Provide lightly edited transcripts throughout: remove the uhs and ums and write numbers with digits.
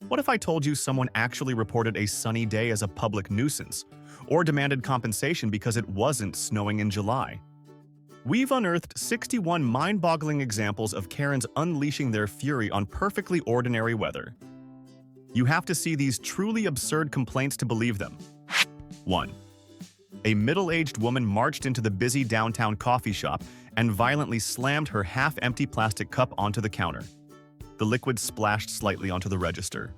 What if I told you someone actually reported a sunny day as a public nuisance, or demanded compensation because it wasn't snowing in July? We've unearthed 61 mind-boggling examples of Karens unleashing their fury on perfectly ordinary weather. You have to see these truly absurd complaints to believe them. 1. A middle-aged woman marched into the busy downtown coffee shop and violently slammed her half-empty plastic cup onto the counter. The liquid splashed slightly onto the register.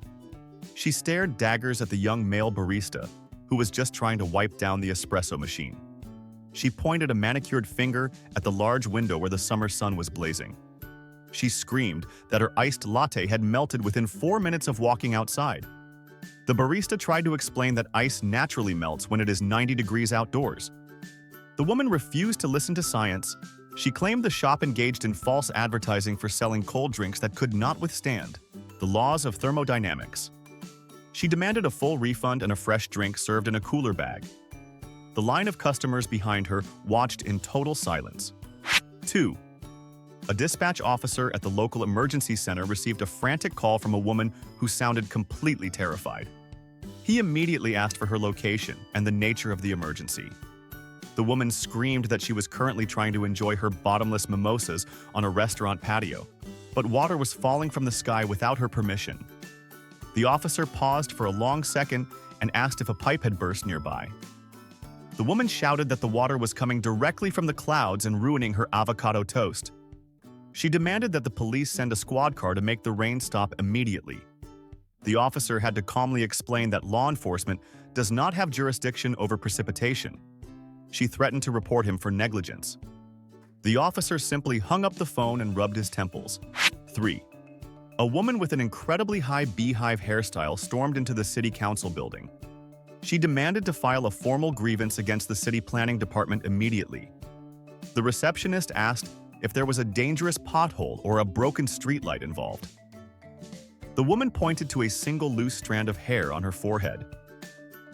She stared daggers at the young male barista, who was just trying to wipe down the espresso machine. She pointed a manicured finger at the large window where the summer sun was blazing. She screamed that her iced latte had melted within 4 minutes of walking outside. The barista tried to explain that ice naturally melts when it is 90 degrees outdoors. The woman refused to listen to science. She claimed the shop engaged in false advertising for selling cold drinks that could not withstand the laws of thermodynamics. She demanded a full refund and a fresh drink served in a cooler bag. The line of customers behind her watched in total silence. 2. A dispatch officer at the local emergency center received a frantic call from a woman who sounded completely terrified. He immediately asked for her location and the nature of the emergency. The woman screamed that she was currently trying to enjoy her bottomless mimosas on a restaurant patio, but water was falling from the sky without her permission. The officer paused for a long second and asked if a pipe had burst nearby. The woman shouted that the water was coming directly from the clouds and ruining her avocado toast. She demanded that the police send a squad car to make the rain stop immediately. The officer had to calmly explain that law enforcement does not have jurisdiction over precipitation. She threatened to report him for negligence. The officer simply hung up the phone and rubbed his temples. 3. A woman with an incredibly high beehive hairstyle stormed into the city council building. She demanded to file a formal grievance against the city planning department immediately. The receptionist asked if there was a dangerous pothole or a broken streetlight involved. The woman pointed to a single loose strand of hair on her forehead.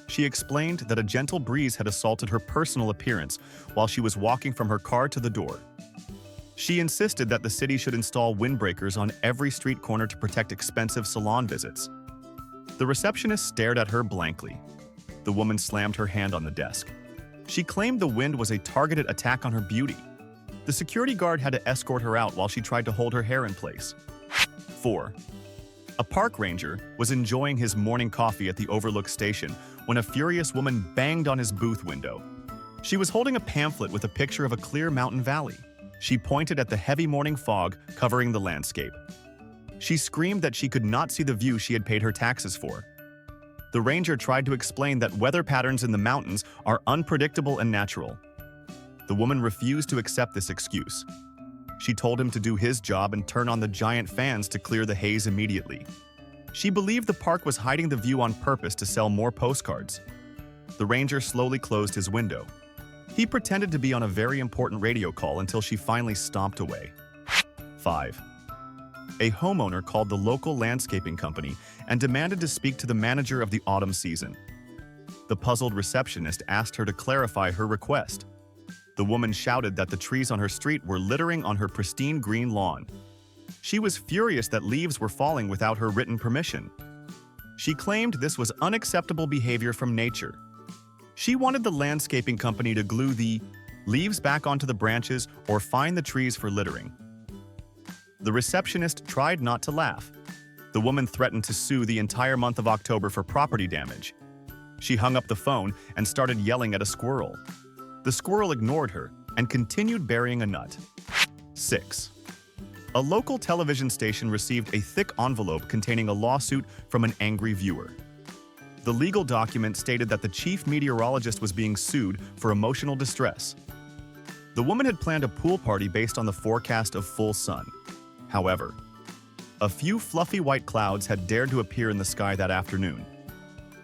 She explained that a gentle breeze had assaulted her personal appearance while she was walking from her car to the door. She insisted that the city should install windbreakers on every street corner to protect expensive salon visits. The receptionist stared at her blankly. The woman slammed her hand on the desk. She claimed the wind was a targeted attack on her beauty. The security guard had to escort her out while she tried to hold her hair in place. 4. A park ranger was enjoying his morning coffee at the Overlook station when a furious woman banged on his booth window. She was holding a pamphlet with a picture of a clear mountain valley. She pointed at the heavy morning fog covering the landscape. She screamed that she could not see the view she had paid her taxes for. The ranger tried to explain that weather patterns in the mountains are unpredictable and natural. The woman refused to accept this excuse. She told him to do his job and turn on the giant fans to clear the haze immediately. She believed the park was hiding the view on purpose to sell more postcards. The ranger slowly closed his window. He pretended to be on a very important radio call until she finally stomped away. 5. A homeowner called the local landscaping company and demanded to speak to the manager of the autumn season. The puzzled receptionist asked her to clarify her request. The woman shouted that the trees on her street were littering on her pristine green lawn. She was furious that leaves were falling without her written permission. She claimed this was unacceptable behavior from nature. She wanted the landscaping company to glue the leaves back onto the branches or fine the trees for littering. The receptionist tried not to laugh. The woman threatened to sue the entire month of October for property damage. She hung up the phone and started yelling at a squirrel. The squirrel ignored her and continued burying a nut. 6. A local television station received a thick envelope containing a lawsuit from an angry viewer. The legal document stated that the chief meteorologist was being sued for emotional distress. The woman had planned a pool party based on the forecast of full sun. However, a few fluffy white clouds had dared to appear in the sky that afternoon.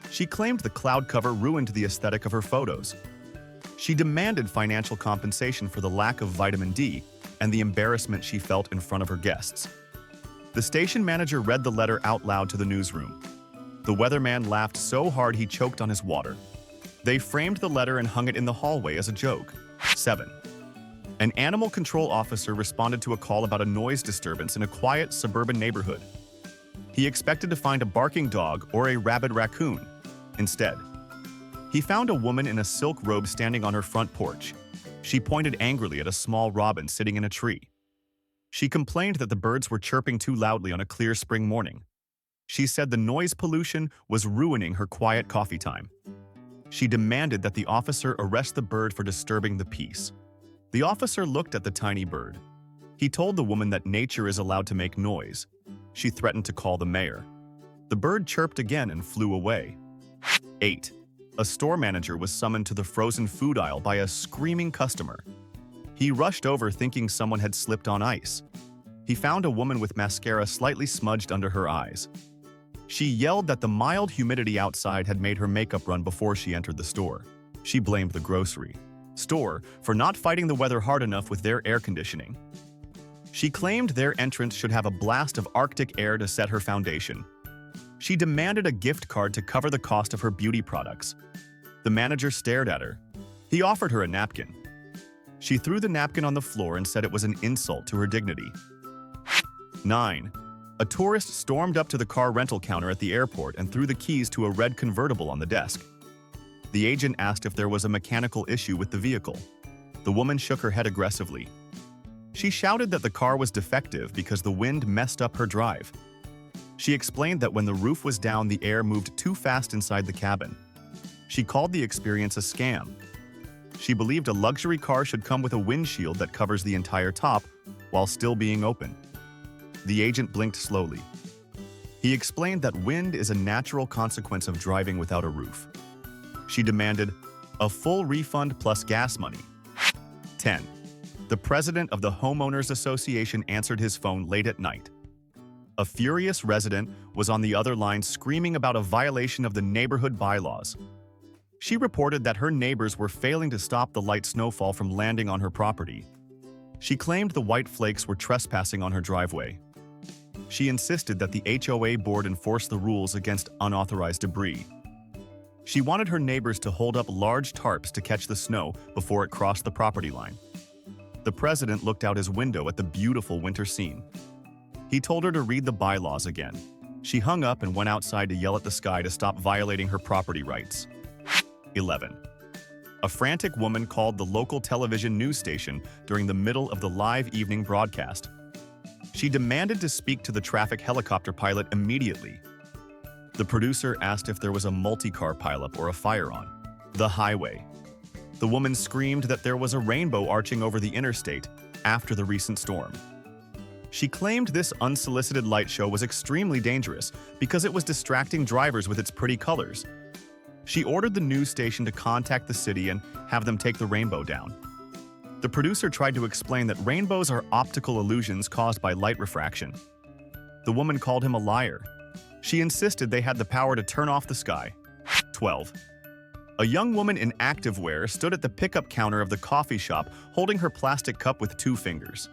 She claimed the cloud cover ruined the aesthetic of her photos. She demanded financial compensation for the lack of vitamin D and the embarrassment she felt in front of her guests. The station manager read the letter out loud to the newsroom. The weatherman laughed so hard he choked on his water. They framed the letter and hung it in the hallway as a joke. 7. An animal control officer responded to a call about a noise disturbance in a quiet suburban neighborhood. He expected to find a barking dog or a rabid raccoon. Instead, he found a woman in a silk robe standing on her front porch. She pointed angrily at a small robin sitting in a tree. She complained that the birds were chirping too loudly on a clear spring morning. She said the noise pollution was ruining her quiet coffee time. She demanded that the officer arrest the bird for disturbing the peace. The officer looked at the tiny bird. He told the woman that nature is allowed to make noise. She threatened to call the mayor. The bird chirped again and flew away. 8. A store manager was summoned to the frozen food aisle by a screaming customer. He rushed over thinking someone had slipped on ice. He found a woman with mascara slightly smudged under her eyes. She yelled that the mild humidity outside had made her makeup run before she entered the store. She blamed the grocery store for not fighting the weather hard enough with their air conditioning. She claimed their entrance should have a blast of Arctic air to set her foundation. She demanded a gift card to cover the cost of her beauty products. The manager stared at her. He offered her a napkin. She threw the napkin on the floor and said it was an insult to her dignity. 9. A tourist stormed up to the car rental counter at the airport and threw the keys to a red convertible on the desk. The agent asked if there was a mechanical issue with the vehicle. The woman shook her head aggressively. She shouted that the car was defective because the wind messed up her drive. She explained that when the roof was down, the air moved too fast inside the cabin. She called the experience a scam. She believed a luxury car should come with a windshield that covers the entire top while still being open. The agent blinked slowly. He explained that wind is a natural consequence of driving without a roof. She demanded a full refund plus gas money. 10. The president of the Homeowners Association answered his phone late at night. A furious resident was on the other line screaming about a violation of the neighborhood bylaws. She reported that her neighbors were failing to stop the light snowfall from landing on her property. She claimed the white flakes were trespassing on her driveway. She insisted that the HOA board enforce the rules against unauthorized debris. She wanted her neighbors to hold up large tarps to catch the snow before it crossed the property line. The president looked out his window at the beautiful winter scene. He told her to read the bylaws again. She hung up and went outside to yell at the sky to stop violating her property rights. 11. A frantic woman called the local television news station during the middle of the live evening broadcast. She demanded to speak to the traffic helicopter pilot immediately. The producer asked if there was a multi-car pileup or a fire on the highway. The woman screamed that there was a rainbow arching over the interstate after the recent storm. She claimed this unsolicited light show was extremely dangerous because it was distracting drivers with its pretty colors. She ordered the news station to contact the city and have them take the rainbow down. The producer tried to explain that rainbows are optical illusions caused by light refraction. The woman called him a liar. She insisted they had the power to turn off the sky. 12. A young woman in activewear stood at the pickup counter of the coffee shop holding her plastic cup with 2 fingers.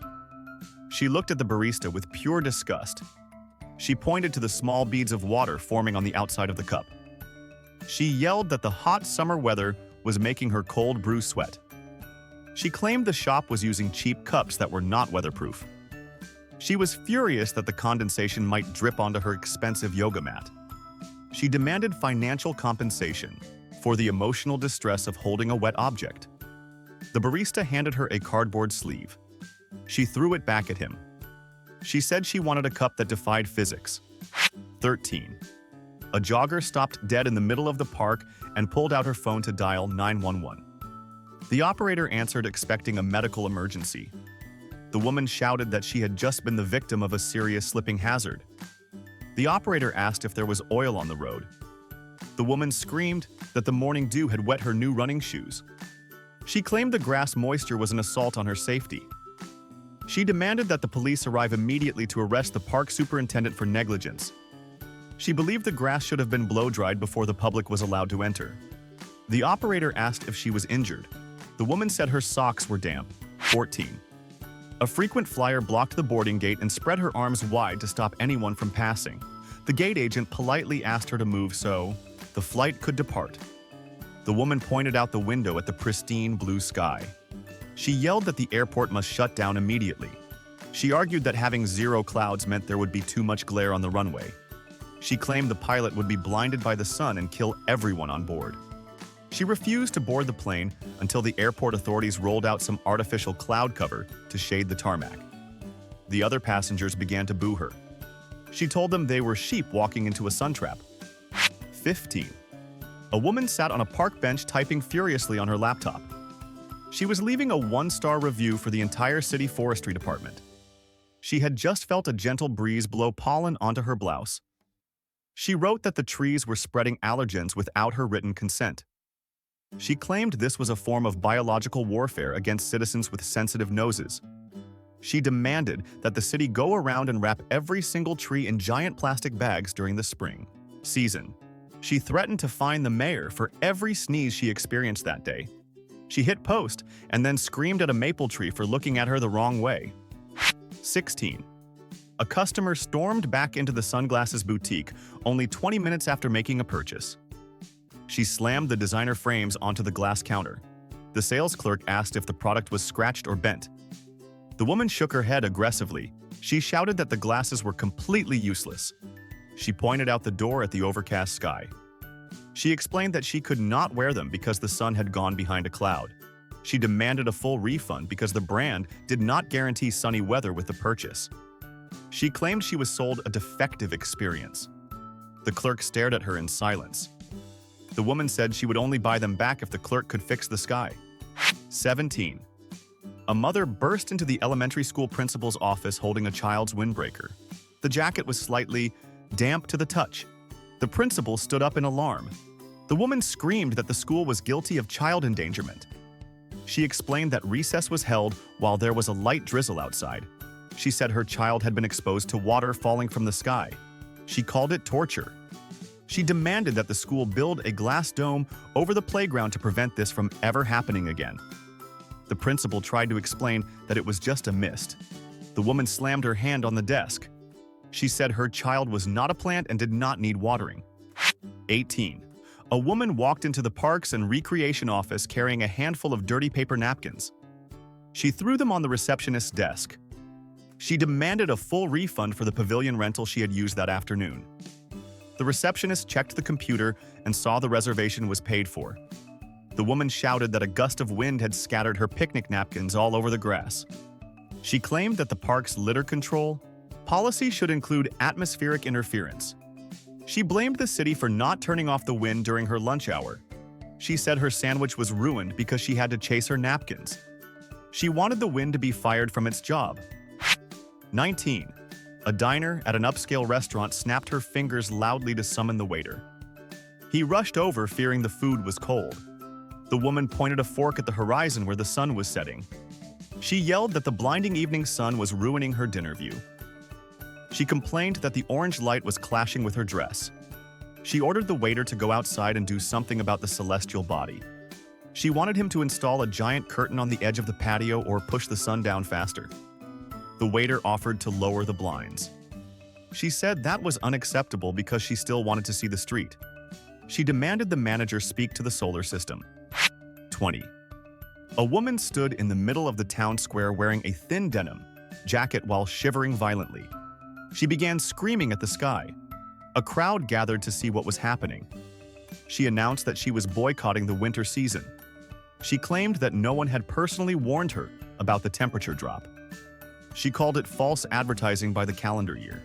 She looked at the barista with pure disgust. She pointed to the small beads of water forming on the outside of the cup. She yelled that the hot summer weather was making her cold brew sweat. She claimed the shop was using cheap cups that were not weatherproof. She was furious that the condensation might drip onto her expensive yoga mat. She demanded financial compensation for the emotional distress of holding a wet object. The barista handed her a cardboard sleeve. She threw it back at him. She said she wanted a cup that defied physics. 13. A jogger stopped dead in the middle of the park and pulled out her phone to dial 911. The operator answered expecting a medical emergency. The woman shouted that she had just been the victim of a serious slipping hazard. The operator asked if there was oil on the road. The woman screamed that the morning dew had wet her new running shoes. She claimed the grass moisture was an assault on her safety. She demanded that the police arrive immediately to arrest the park superintendent for negligence. She believed the grass should have been blow-dried before the public was allowed to enter. The operator asked if she was injured. The woman said her socks were damp. 14. A frequent flyer blocked the boarding gate and spread her arms wide to stop anyone from passing. The gate agent politely asked her to move so the flight could depart. The woman pointed out the window at the pristine blue sky. She yelled that the airport must shut down immediately. She argued that having 0 clouds meant there would be too much glare on the runway. She claimed the pilot would be blinded by the sun and kill everyone on board. She refused to board the plane until the airport authorities rolled out some artificial cloud cover to shade the tarmac. The other passengers began to boo her. She told them they were sheep walking into a sun trap. 15. A woman sat on a park bench typing furiously on her laptop. She was leaving a 1-star review for the entire city forestry department. She had just felt a gentle breeze blow pollen onto her blouse. She wrote that the trees were spreading allergens without her written consent. She claimed this was a form of biological warfare against citizens with sensitive noses. She demanded that the city go around and wrap every single tree in giant plastic bags during the spring season. She threatened to fine the mayor for every sneeze she experienced that day. She hit post and then screamed at a maple tree for looking at her the wrong way. 16. A customer stormed back into the sunglasses boutique only 20 minutes after making a purchase. She slammed the designer frames onto the glass counter. The sales clerk asked if the product was scratched or bent. The woman shook her head aggressively. She shouted that the glasses were completely useless. She pointed out the door at the overcast sky. She explained that she could not wear them because the sun had gone behind a cloud. She demanded a full refund because the brand did not guarantee sunny weather with the purchase. She claimed she was sold a defective experience. The clerk stared at her in silence. The woman said she would only buy them back if the clerk could fix the sky. 17. A mother burst into the elementary school principal's office holding a child's windbreaker. The jacket was slightly damp to the touch. The principal stood up in alarm. The woman screamed that the school was guilty of child endangerment. She explained that recess was held while there was a light drizzle outside. She said her child had been exposed to water falling from the sky. She called it torture. She demanded that the school build a glass dome over the playground to prevent this from ever happening again. The principal tried to explain that it was just a mist. The woman slammed her hand on the desk. She said her child was not a plant and did not need watering. 18. A woman walked into the Parks and Recreation office carrying a handful of dirty paper napkins. She threw them on the receptionist's desk. She demanded a full refund for the pavilion rental she had used that afternoon. The receptionist checked the computer and saw the reservation was paid for. The woman shouted that a gust of wind had scattered her picnic napkins all over the grass. She claimed that the park's litter control policy should include atmospheric interference. She blamed the city for not turning off the wind during her lunch hour. She said her sandwich was ruined because she had to chase her napkins. She wanted the wind to be fired from its job. 19. A diner at an upscale restaurant snapped her fingers loudly to summon the waiter. He rushed over, fearing the food was cold. The woman pointed a fork at the horizon where the sun was setting. She yelled that the blinding evening sun was ruining her dinner view. She complained that the orange light was clashing with her dress. She ordered the waiter to go outside and do something about the celestial body. She wanted him to install a giant curtain on the edge of the patio or push the sun down faster. The waiter offered to lower the blinds. She said that was unacceptable because she still wanted to see the street. She demanded the manager speak to the solar system. 20. A woman stood in the middle of the town square wearing a thin denim jacket while shivering violently. She began screaming at the sky. A crowd gathered to see what was happening. She announced that she was boycotting the winter season. She claimed that no one had personally warned her about the temperature drop. She called it false advertising by the calendar year.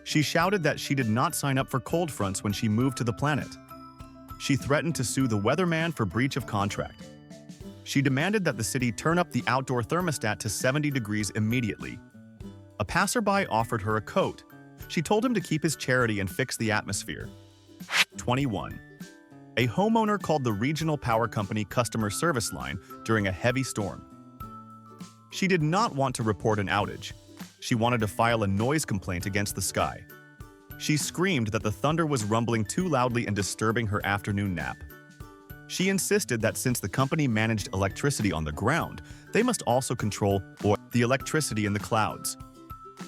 She shouted that she did not sign up for cold fronts when she moved to the planet. She threatened to sue the weatherman for breach of contract. She demanded that the city turn up the outdoor thermostat to 70 degrees immediately. A passerby offered her a coat. She told him to keep his charity and fix the atmosphere. 21. A homeowner called the regional power company customer service line during a heavy storm. She did not want to report an outage. She wanted to file a noise complaint against the sky. She screamed that the thunder was rumbling too loudly and disturbing her afternoon nap. She insisted that since the company managed electricity on the ground, they must also control the electricity in the clouds.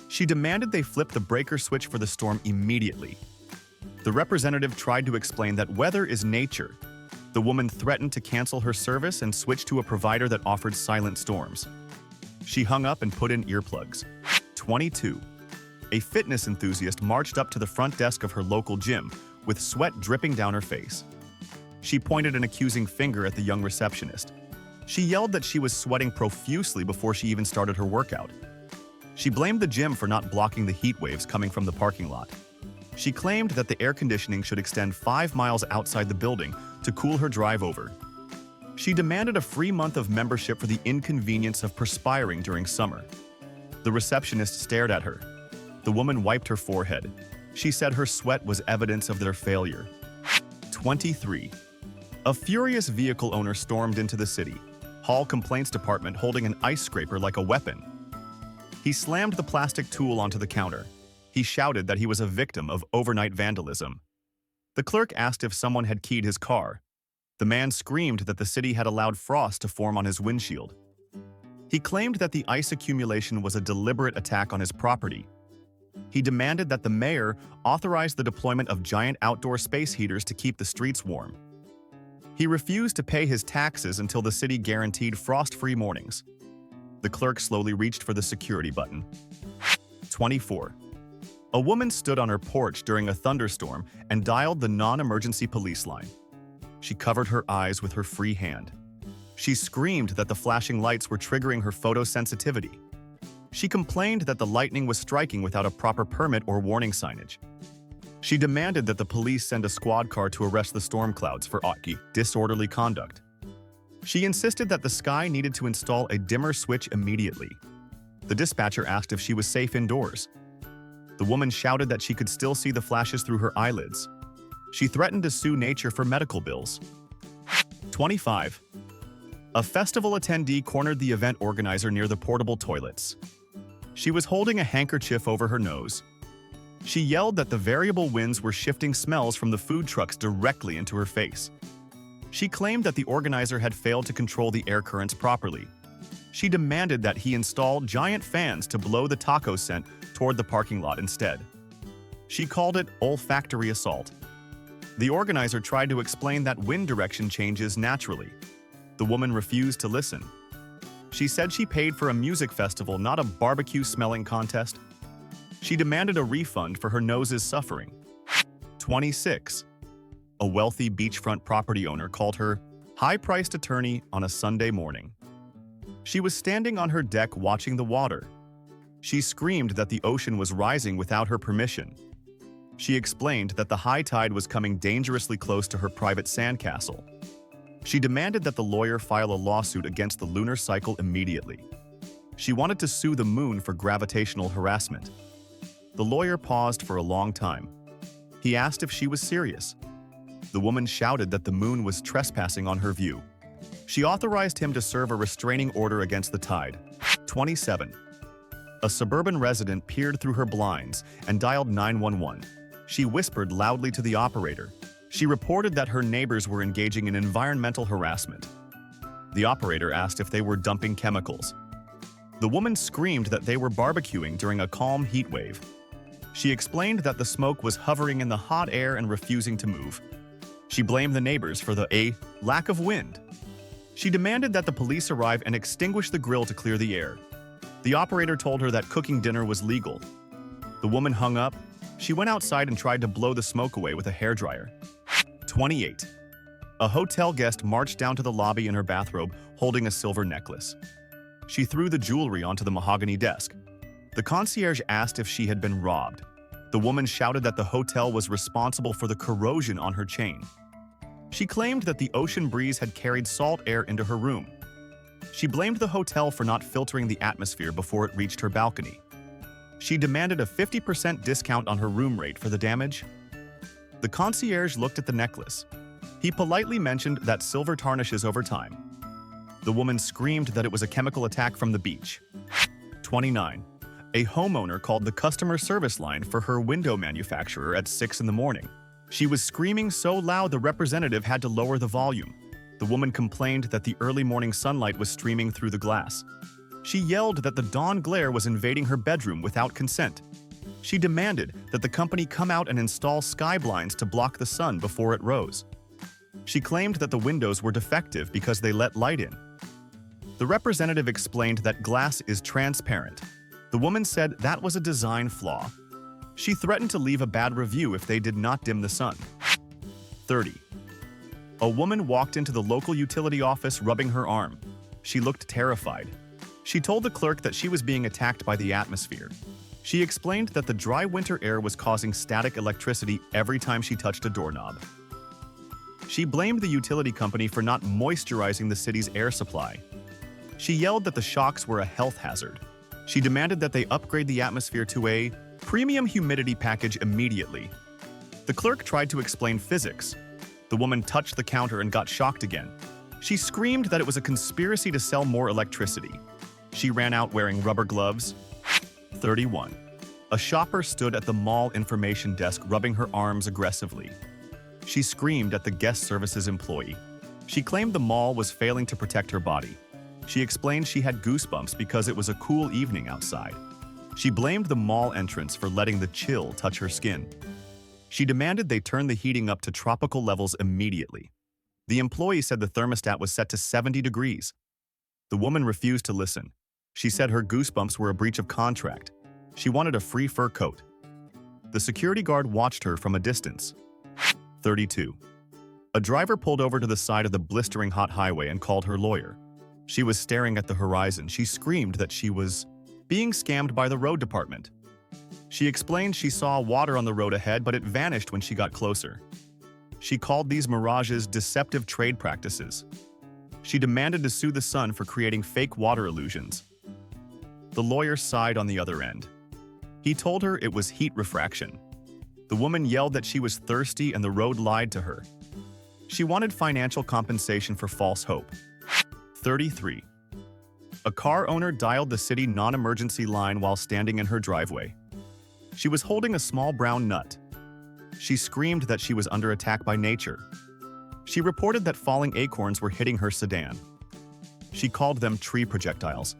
She demanded they flip the breaker switch for the storm immediately. The representative tried to explain that weather is nature. The woman threatened to cancel her service and switch to a provider that offered silent storms. She hung up and put in earplugs. 22. A fitness enthusiast marched up to the front desk of her local gym with sweat dripping down her face. She pointed an accusing finger at the young receptionist. She yelled that she was sweating profusely before she even started her workout. She blamed the gym for not blocking the heat waves coming from the parking lot. She claimed that the air conditioning should extend 5 miles outside the building to cool her drive over. She demanded a free month of membership for the inconvenience of perspiring during summer. The receptionist stared at her. The woman wiped her forehead. She said her sweat was evidence of their failure. 23. A furious vehicle owner stormed into the city Hall Complaints Department holding an ice scraper like a weapon. He slammed the plastic tool onto the counter. He shouted that he was a victim of overnight vandalism. The clerk asked if someone had keyed his car. The man screamed that the city had allowed frost to form on his windshield. He claimed that the ice accumulation was a deliberate attack on his property. He demanded that the mayor authorize the deployment of giant outdoor space heaters to keep the streets warm. He refused to pay his taxes until the city guaranteed frost-free mornings. The clerk slowly reached for the security button. 24. A woman stood on her porch during a thunderstorm and dialed the non-emergency police line. She covered her eyes with her free hand. She screamed that the flashing lights were triggering her photosensitivity. She complained that the lightning was striking without a proper permit or warning signage. She demanded that the police send a squad car to arrest the storm clouds for disorderly conduct. She insisted that the sky needed to install a dimmer switch immediately. The dispatcher asked if she was safe indoors. The woman shouted that she could still see the flashes through her eyelids. She threatened to sue nature for medical bills. 25. A festival attendee cornered the event organizer near the portable toilets. She was holding a handkerchief over her nose. She yelled that the variable winds were shifting smells from the food trucks directly into her face. She claimed that the organizer had failed to control the air currents properly. She demanded that he install giant fans to blow the taco scent toward the parking lot instead. She called it olfactory assault. The organizer tried to explain that wind direction changes naturally. The woman refused to listen. She said she paid for a music festival, not a barbecue-smelling contest. She demanded a refund for her nose's suffering. 26. A wealthy beachfront property owner called her high-priced attorney on a Sunday morning. She was standing on her deck watching the water. She screamed that the ocean was rising without her permission. She explained that the high tide was coming dangerously close to her private sandcastle. She demanded that the lawyer file a lawsuit against the lunar cycle immediately. She wanted to sue the moon for gravitational harassment. The lawyer paused for a long time. He asked if she was serious. The woman shouted that the moon was trespassing on her view. She authorized him to serve a restraining order against the tide. 27. A suburban resident peered through her blinds and dialed 911. She whispered loudly to the operator. She reported that her neighbors were engaging in environmental harassment. The operator asked if they were dumping chemicals. The woman screamed that they were barbecuing during a calm heat wave. She explained that the smoke was hovering in the hot air and refusing to move. She blamed the neighbors for the lack of wind. She demanded that the police arrive and extinguish the grill to clear the air. The operator told her that cooking dinner was legal. The woman hung up. She went outside and tried to blow the smoke away with a hairdryer. 28. A hotel guest marched down to the lobby in her bathrobe holding a silver necklace. She threw the jewelry onto the mahogany desk. The concierge asked if she had been robbed. The woman shouted that the hotel was responsible for the corrosion on her chain. She claimed that the ocean breeze had carried salt air into her room. She blamed the hotel for not filtering the atmosphere before it reached her balcony. She demanded a 50% discount on her room rate for the damage. The concierge looked at the necklace. He politely mentioned that silver tarnishes over time. The woman screamed that it was a chemical attack from the beach. 29. A homeowner called the customer service line for her window manufacturer at 6 in the morning. She was screaming so loud the representative had to lower the volume. The woman complained that the early morning sunlight was streaming through the glass. She yelled that the dawn glare was invading her bedroom without consent. She demanded that the company come out and install sky blinds to block the sun before it rose. She claimed that the windows were defective because they let light in. The representative explained that glass is transparent. The woman said that was a design flaw. She threatened to leave a bad review if they did not dim the sun. 30. A woman walked into the local utility office rubbing her arm. She looked terrified. She told the clerk that she was being attacked by the atmosphere. She explained that the dry winter air was causing static electricity every time she touched a doorknob. She blamed the utility company for not moisturizing the city's air supply. She yelled that the shocks were a health hazard. She demanded that they upgrade the atmosphere to a premium humidity package immediately. The clerk tried to explain physics. The woman touched the counter and got shocked again. She screamed that it was a conspiracy to sell more electricity. She ran out wearing rubber gloves. 31. A shopper stood at the mall information desk rubbing her arms aggressively. She screamed at the guest services employee. She claimed the mall was failing to protect her body. She explained she had goosebumps because it was a cool evening outside. She blamed the mall entrance for letting the chill touch her skin. She demanded they turn the heating up to tropical levels immediately. The employee said the thermostat was set to 70 degrees. The woman refused to listen. She said her goosebumps were a breach of contract. She wanted a free fur coat. The security guard watched her from a distance. 32. A driver pulled over to the side of the blistering hot highway and called her lawyer. She was staring at the horizon. She screamed that she was being scammed by the road department. She explained she saw water on the road ahead, but it vanished when she got closer. She called these mirages deceptive trade practices. She demanded to sue the sun for creating fake water illusions. The lawyer sighed on the other end. He told her it was heat refraction. The woman yelled that she was thirsty and the road lied to her. She wanted financial compensation for false hope. 33. A car owner dialed the city non-emergency line while standing in her driveway. She was holding a small brown nut. She screamed that she was under attack by nature. She reported that falling acorns were hitting her sedan. She called them tree projectiles.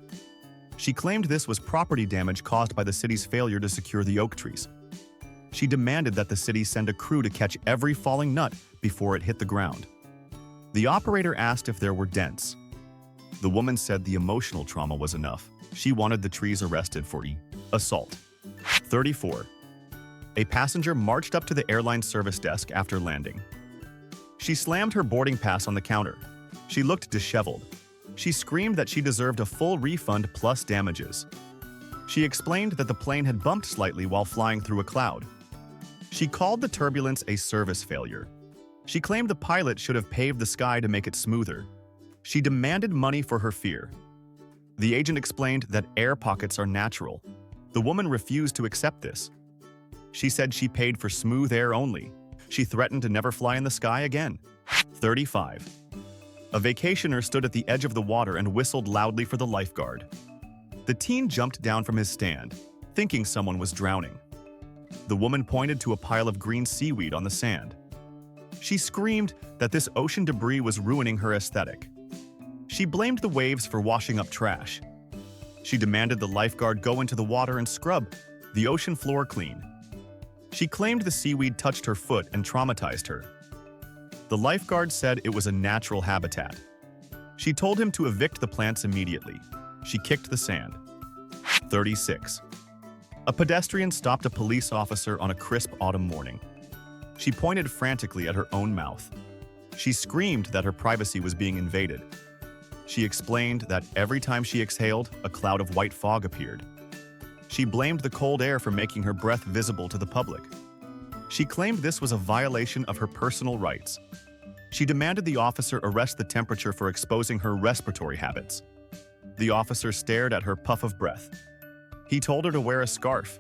She claimed this was property damage caused by the city's failure to secure the oak trees. She demanded that the city send a crew to catch every falling nut before it hit the ground. The operator asked if there were dents. The woman said the emotional trauma was enough. She wanted the trees arrested for assault. 34. A passenger marched up to the airline service desk after landing. She slammed her boarding pass on the counter. She looked disheveled. She screamed that she deserved a full refund plus damages. She explained that the plane had bumped slightly while flying through a cloud. She called the turbulence a service failure. She claimed the pilot should have paved the sky to make it smoother. She demanded money for her fear. The agent explained that air pockets are natural. The woman refused to accept this. She said she paid for smooth air only. She threatened to never fly in the sky again. 35. A vacationer stood at the edge of the water and whistled loudly for the lifeguard. The teen jumped down from his stand, thinking someone was drowning. The woman pointed to a pile of green seaweed on the sand. She screamed that this ocean debris was ruining her aesthetic. She blamed the waves for washing up trash. She demanded the lifeguard go into the water and scrub the ocean floor clean. She claimed the seaweed touched her foot and traumatized her. The lifeguard said it was a natural habitat. She told him to evict the plants immediately. She kicked the sand. 36. A pedestrian stopped a police officer on a crisp autumn morning. She pointed frantically at her own mouth. She screamed that her privacy was being invaded. She explained that every time she exhaled, a cloud of white fog appeared. She blamed the cold air for making her breath visible to the public. She claimed this was a violation of her personal rights. She demanded the officer arrest the temperature for exposing her respiratory habits. The officer stared at her puff of breath. He told her to wear a scarf.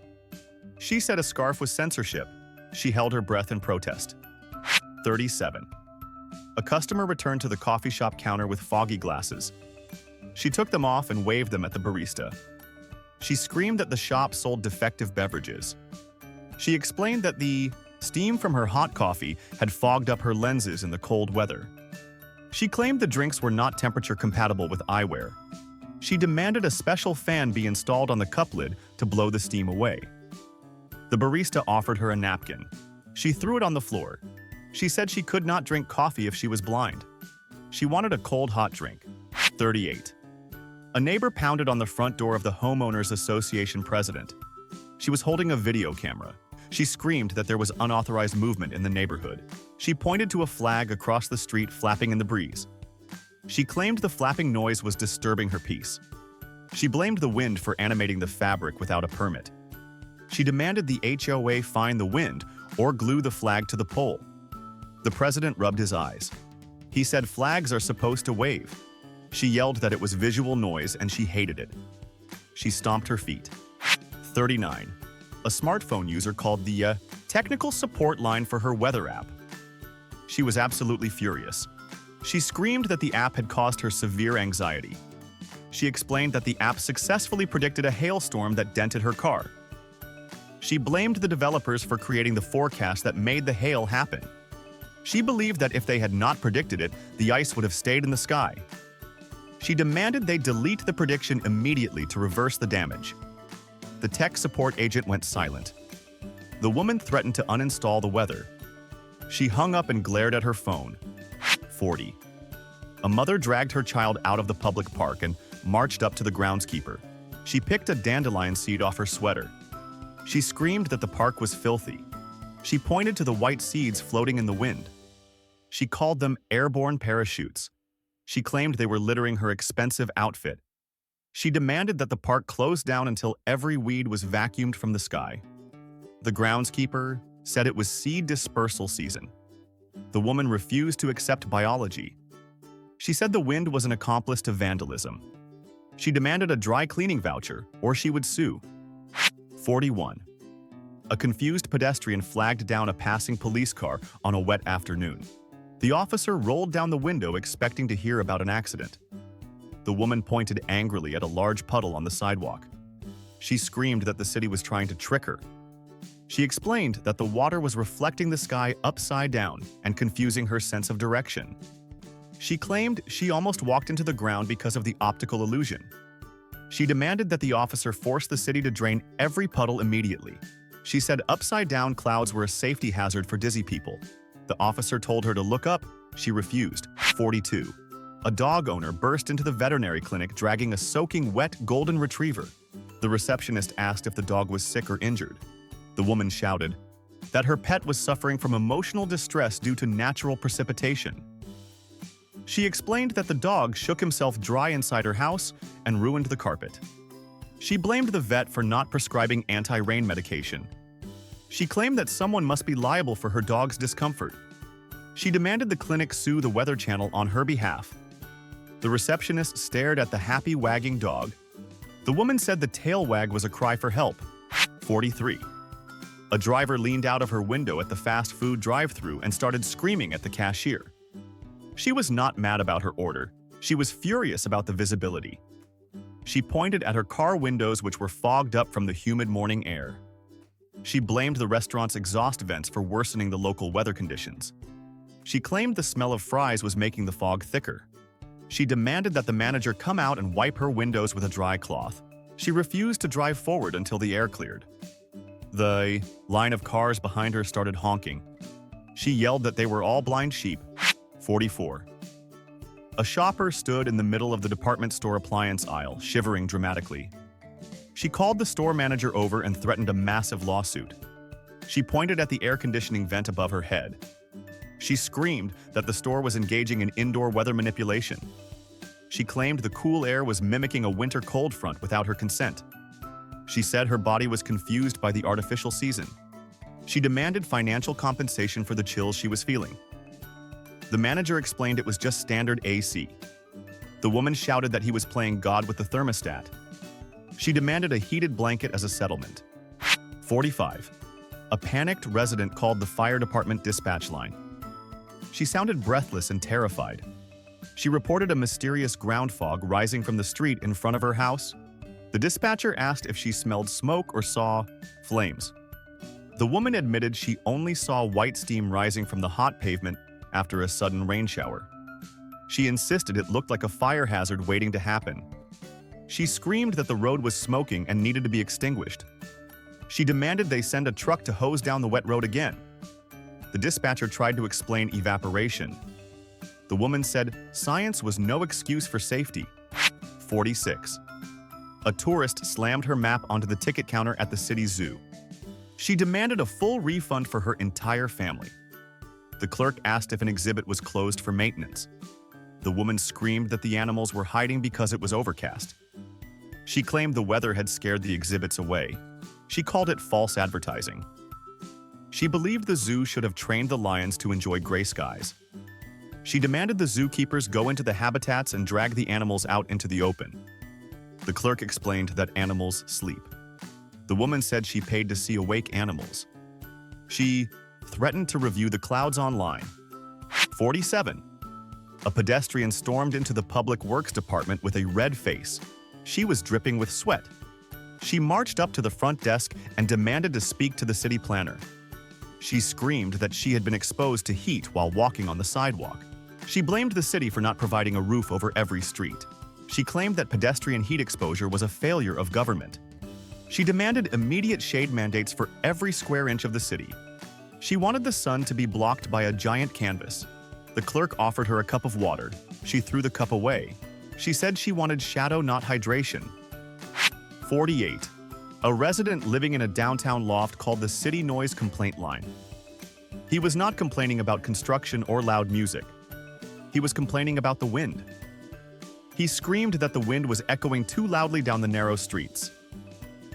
She said a scarf was censorship. She held her breath in protest. 37. A customer returned to the coffee shop counter with foggy glasses. She took them off and waved them at the barista. She screamed that the shop sold defective beverages. She explained that the steam from her hot coffee had fogged up her lenses in the cold weather. She claimed the drinks were not temperature compatible with eyewear. She demanded a special fan be installed on the cup lid to blow the steam away. The barista offered her a napkin. She threw it on the floor. She said she could not drink coffee if she was blind. She wanted a cold hot drink. 38. A neighbor pounded on the front door of the Homeowners Association president. She was holding a video camera. She screamed that there was unauthorized movement in the neighborhood. She pointed to a flag across the street flapping in the breeze. She claimed the flapping noise was disturbing her peace. She blamed the wind for animating the fabric without a permit. She demanded the HOA fine the wind or glue the flag to the pole. The president rubbed his eyes. He said flags are supposed to wave. She yelled that it was visual noise and she hated it. She stomped her feet. 39. A smartphone user called the technical support line for her weather app. She was absolutely furious. She screamed that the app had caused her severe anxiety. She explained that the app successfully predicted a hailstorm that dented her car. She blamed the developers for creating the forecast that made the hail happen. She believed that if they had not predicted it, the ice would have stayed in the sky. She demanded they delete the prediction immediately to reverse the damage. The tech support agent went silent. The woman threatened to uninstall the weather. She hung up and glared at her phone. 40. A mother dragged her child out of the public park and marched up to the groundskeeper. She picked a dandelion seed off her sweater. She screamed that the park was filthy. She pointed to the white seeds floating in the wind. She called them airborne parachutes. She claimed they were littering her expensive outfit. She demanded that the park close down until every weed was vacuumed from the sky. The groundskeeper said it was seed dispersal season. The woman refused to accept biology. She said the wind was an accomplice to vandalism. She demanded a dry cleaning voucher, or she would sue. 41. A confused pedestrian flagged down a passing police car on a wet afternoon. The officer rolled down the window expecting to hear about an accident. The woman pointed angrily at a large puddle on the sidewalk. She screamed that the city was trying to trick her. She explained that the water was reflecting the sky upside down and confusing her sense of direction. She claimed she almost walked into the ground because of the optical illusion. She demanded that the officer force the city to drain every puddle immediately. She said upside-down clouds were a safety hazard for dizzy people. The officer told her to look up. She refused. 42. A dog owner burst into the veterinary clinic dragging a soaking wet golden retriever. The receptionist asked if the dog was sick or injured. The woman shouted that her pet was suffering from emotional distress due to natural precipitation. She explained that the dog shook himself dry inside her house and ruined the carpet. She blamed the vet for not prescribing anti-rain medication. She claimed that someone must be liable for her dog's discomfort. She demanded the clinic sue the Weather Channel on her behalf. The receptionist stared at the happy wagging dog. The woman said the tail wag was a cry for help. 43. A driver leaned out of her window at the fast food drive-thru and started screaming at the cashier. She was not mad about her order. She was furious about the visibility. She pointed at her car windows, which were fogged up from the humid morning air. She blamed the restaurant's exhaust vents for worsening the local weather conditions. She claimed the smell of fries was making the fog thicker. She demanded that the manager come out and wipe her windows with a dry cloth. She refused to drive forward until the air cleared. The line of cars behind her started honking. She yelled that they were all blind sheep. 44. A shopper stood in the middle of the department store appliance aisle, shivering dramatically. She called the store manager over and threatened a massive lawsuit. She pointed at the air conditioning vent above her head. She screamed that the store was engaging in indoor weather manipulation. She claimed the cool air was mimicking a winter cold front without her consent. She said her body was confused by the artificial season. She demanded financial compensation for the chills she was feeling. The manager explained it was just standard AC. The woman shouted that he was playing God with the thermostat. She demanded a heated blanket as a settlement. 45. A panicked resident called the fire department dispatch line. She sounded breathless and terrified. She reported a mysterious ground fog rising from the street in front of her house. The dispatcher asked if she smelled smoke or saw flames. The woman admitted she only saw white steam rising from the hot pavement after a sudden rain shower. She insisted it looked like a fire hazard waiting to happen. She screamed that the road was smoking and needed to be extinguished. She demanded they send a truck to hose down the wet road again. The dispatcher tried to explain evaporation. The woman said science was no excuse for safety. 46. A tourist slammed her map onto the ticket counter at the city zoo. She demanded a full refund for her entire family. The clerk asked if an exhibit was closed for maintenance. The woman screamed that the animals were hiding because it was overcast. She claimed the weather had scared the exhibits away. She called it false advertising. She believed the zoo should have trained the lions to enjoy gray skies. She demanded the zookeepers go into the habitats and drag the animals out into the open. The clerk explained that animals sleep. The woman said she paid to see awake animals. She threatened to review the clouds online. 47. A pedestrian stormed into the Public Works Department with a red face. She was dripping with sweat. She marched up to the front desk and demanded to speak to the city planner. She screamed that she had been exposed to heat while walking on the sidewalk. She blamed the city for not providing a roof over every street. She claimed that pedestrian heat exposure was a failure of government. She demanded immediate shade mandates for every square inch of the city. She wanted the sun to be blocked by a giant canvas. The clerk offered her a cup of water. She threw the cup away. She said she wanted shadow, not hydration. 48. A resident living in a downtown loft called the City Noise Complaint Line. He was not complaining about construction or loud music. He was complaining about the wind. He screamed that the wind was echoing too loudly down the narrow streets.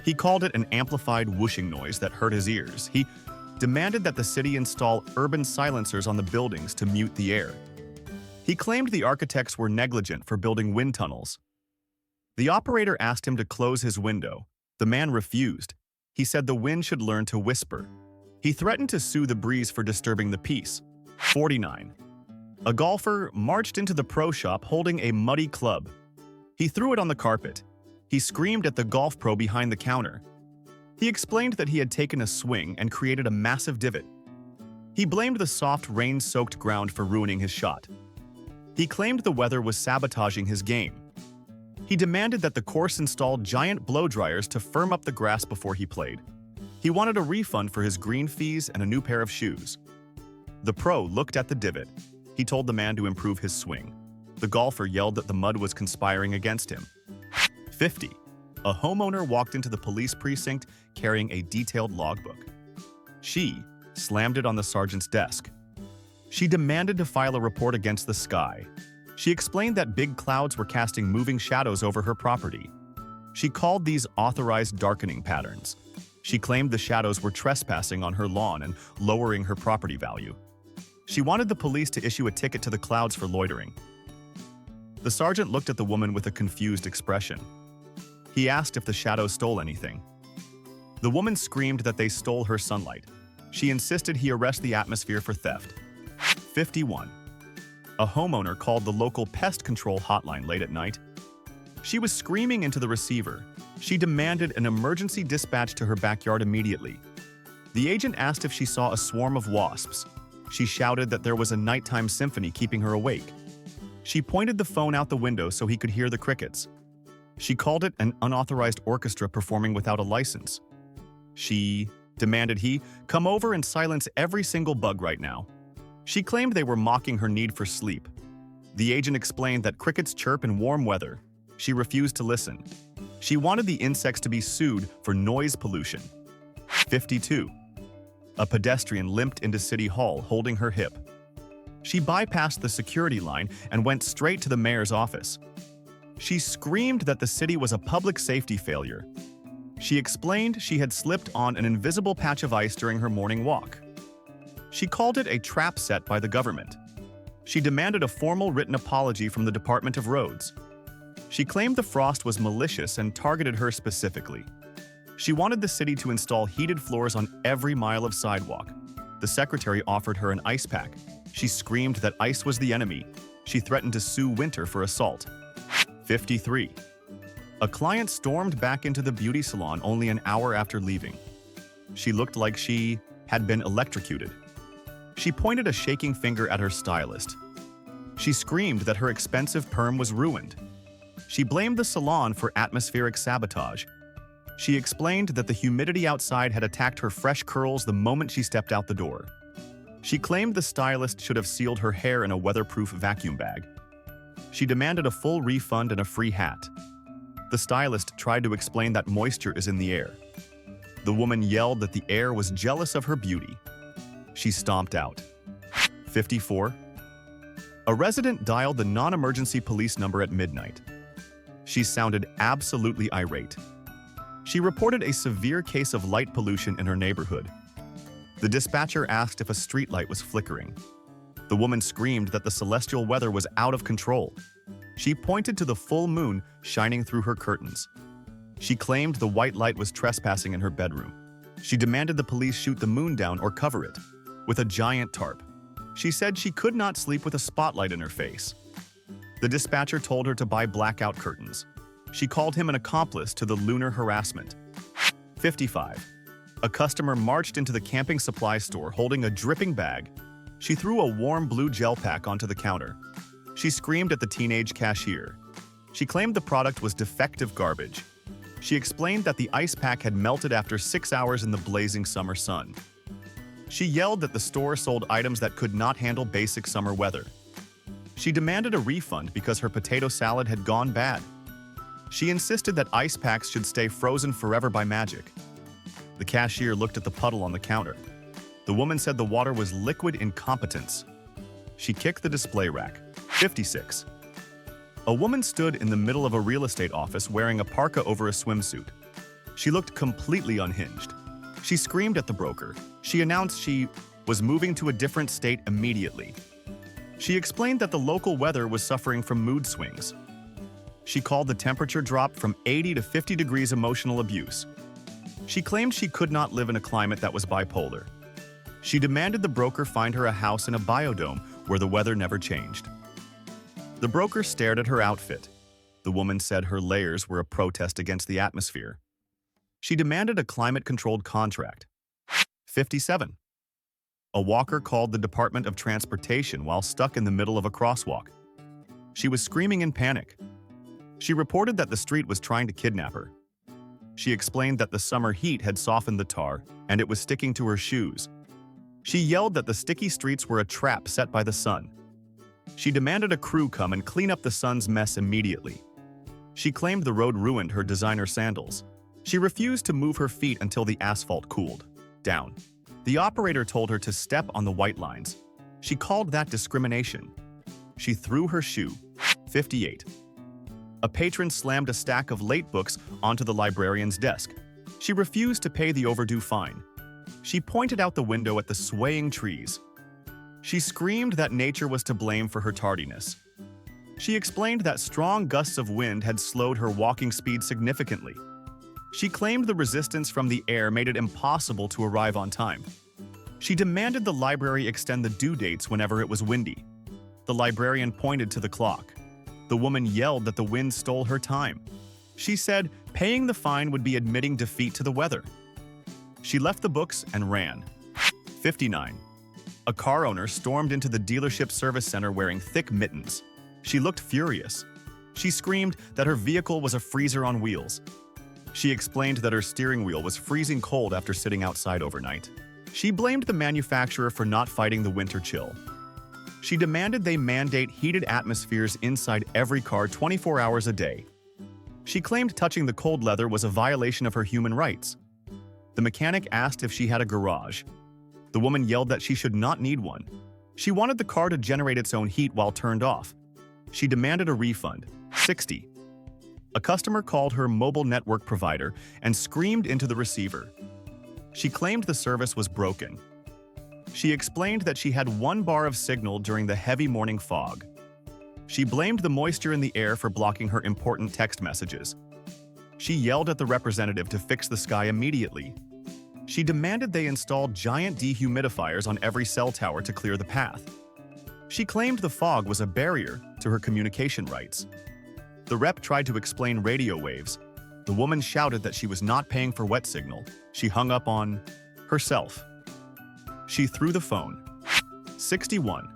He called it an amplified whooshing noise that hurt his ears. He demanded that the city install urban silencers on the buildings to mute the air. He claimed the architects were negligent for building wind tunnels. The operator asked him to close his window. The man refused. He said the wind should learn to whisper. He threatened to sue the breeze for disturbing the peace. 49. A golfer marched into the pro shop holding a muddy club. He threw it on the carpet. He screamed at the golf pro behind the counter. He explained that he had taken a swing and created a massive divot. He blamed the soft, rain-soaked ground for ruining his shot. He claimed the weather was sabotaging his game. He demanded that the course install giant blow dryers to firm up the grass before he played. He wanted a refund for his green fees and a new pair of shoes. The pro looked at the divot. He told the man to improve his swing. The golfer yelled that the mud was conspiring against him. 50. A homeowner walked into the police precinct carrying a detailed logbook. She slammed it on the sergeant's desk. She demanded to file a report against the sky. She explained that big clouds were casting moving shadows over her property. She called these authorized darkening patterns. She claimed the shadows were trespassing on her lawn and lowering her property value. She wanted the police to issue a ticket to the clouds for loitering. The sergeant looked at the woman with a confused expression. He asked if the shadows stole anything. The woman screamed that they stole her sunlight. She insisted he arrest the atmosphere for theft. 51. A homeowner called the local pest control hotline late at night. She was screaming into the receiver. She demanded an emergency dispatch to her backyard immediately. The agent asked if she saw a swarm of wasps. She shouted that there was a nighttime symphony keeping her awake. She pointed the phone out the window so he could hear the crickets. She called it an unauthorized orchestra performing without a license. She demanded he come over and silence every single bug right now. She claimed they were mocking her need for sleep. The agent explained that crickets chirp in warm weather. She refused to listen. She wanted the insects to be sued for noise pollution. 52. A pedestrian limped into City Hall holding her hip. She bypassed the security line and went straight to the mayor's office. She screamed that the city was a public safety failure. She explained she had slipped on an invisible patch of ice during her morning walk. She called it a trap set by the government. She demanded a formal written apology from the Department of Roads. She claimed the frost was malicious and targeted her specifically. She wanted the city to install heated floors on every mile of sidewalk. The secretary offered her an ice pack. She screamed that ice was the enemy. She threatened to sue Winter for assault. 53. A client stormed back into the beauty salon only an hour after leaving. She looked like she had been electrocuted. She pointed a shaking finger at her stylist. She screamed that her expensive perm was ruined. She blamed the salon for atmospheric sabotage. She explained that the humidity outside had attacked her fresh curls the moment she stepped out the door. She claimed the stylist should have sealed her hair in a weatherproof vacuum bag. She demanded a full refund and a free hat. The stylist tried to explain that moisture is in the air. The woman yelled that the air was jealous of her beauty. She stomped out. 54. A resident dialed the non-emergency police number at midnight. She sounded absolutely irate. She reported a severe case of light pollution in her neighborhood. The dispatcher asked if a streetlight was flickering. The woman screamed that the celestial weather was out of control. She pointed to the full moon shining through her curtains. She claimed the white light was trespassing in her bedroom. She demanded the police shoot the moon down or cover it with a giant tarp. She said she could not sleep with a spotlight in her face. The dispatcher told her to buy blackout curtains. She called him an accomplice to the lunar harassment. 55. A customer marched into the camping supply store holding a dripping bag. She threw a warm blue gel pack onto the counter. She screamed at the teenage cashier. She claimed the product was defective garbage. She explained that the ice pack had melted after 6 hours in the blazing summer sun. She yelled that the store sold items that could not handle basic summer weather. She demanded a refund because her potato salad had gone bad. She insisted that ice packs should stay frozen forever by magic. The cashier looked at the puddle on the counter. The woman said the water was liquid incompetence. She kicked the display rack. 56. A woman stood in the middle of a real estate office wearing a parka over a swimsuit. She looked completely unhinged. She screamed at the broker. She announced she was moving to a different state immediately. She explained that the local weather was suffering from mood swings. She called the temperature drop from 80 to 50 degrees emotional abuse. She claimed she could not live in a climate that was bipolar. She demanded the broker find her a house in a biodome where the weather never changed. The broker stared at her outfit. The woman said her layers were a protest against the atmosphere. She demanded a climate-controlled contract. 57. A walker called the Department of Transportation while stuck in the middle of a crosswalk. She was screaming in panic. She reported that the street was trying to kidnap her. She explained that the summer heat had softened the tar and it was sticking to her shoes. She yelled that the sticky streets were a trap set by the sun. She demanded a crew come and clean up the sun's mess immediately. She claimed the road ruined her designer sandals. She refused to move her feet until the asphalt cooled down. The operator told her to step on the white lines. She called that discrimination. She threw her shoe. 58. A patron slammed a stack of late books onto the librarian's desk. She refused to pay the overdue fine. She pointed out the window at the swaying trees. She screamed that nature was to blame for her tardiness. She explained that strong gusts of wind had slowed her walking speed significantly. She claimed the resistance from the air made it impossible to arrive on time. She demanded the library extend the due dates whenever it was windy. The librarian pointed to the clock. The woman yelled that the wind stole her time. She said paying the fine would be admitting defeat to the weather. She left the books and ran. 59. A car owner stormed into the dealership service center wearing thick mittens. She looked furious. She screamed that her vehicle was a freezer on wheels. She explained that her steering wheel was freezing cold after sitting outside overnight. She blamed the manufacturer for not fighting the winter chill. She demanded they mandate heated atmospheres inside every car 24 hours a day. She claimed touching the cold leather was a violation of her human rights. The mechanic asked if she had a garage. The woman yelled that she should not need one. She wanted the car to generate its own heat while turned off. She demanded a refund. 60. A customer called her mobile network provider and screamed into the receiver. She claimed the service was broken. She explained that she had 1 bar of signal during the heavy morning fog. She blamed the moisture in the air for blocking her important text messages. She yelled at the representative to fix the sky immediately. She demanded they install giant dehumidifiers on every cell tower to clear the path. She claimed the fog was a barrier to her communication rights. The rep tried to explain radio waves. The woman shouted that she was not paying for wet signal. She hung up on herself. She threw the phone. 61.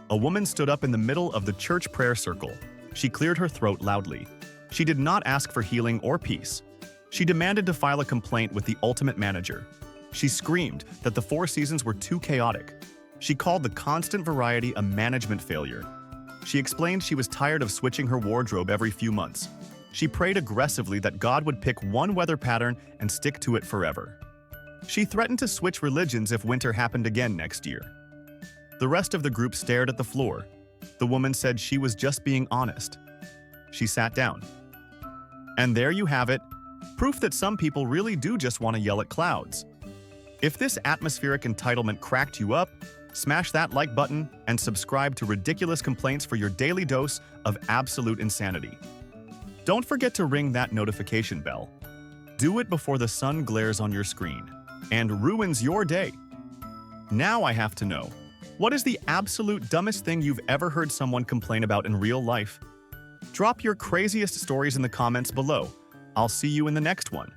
A woman stood up in the middle of the church prayer circle. She cleared her throat loudly. She did not ask for healing or peace. She demanded to file a complaint with the ultimate manager. She screamed that the Four Seasons were too chaotic. She called the constant variety a management failure. She explained she was tired of switching her wardrobe every few months. She prayed aggressively that God would pick one weather pattern and stick to it forever. She threatened to switch religions if winter happened again next year. The rest of the group stared at the floor. The woman said she was just being honest. She sat down. And there you have it, proof that some people really do just want to yell at clouds. If this atmospheric entitlement cracked you up, smash that like button and subscribe to Ridiculous Complaints for your daily dose of absolute insanity. Don't forget to ring that notification bell. Do it before the sun glares on your screen and ruins your day. Now I have to know, what is the absolute dumbest thing you've ever heard someone complain about in real life? Drop your craziest stories in the comments below. I'll see you in the next one.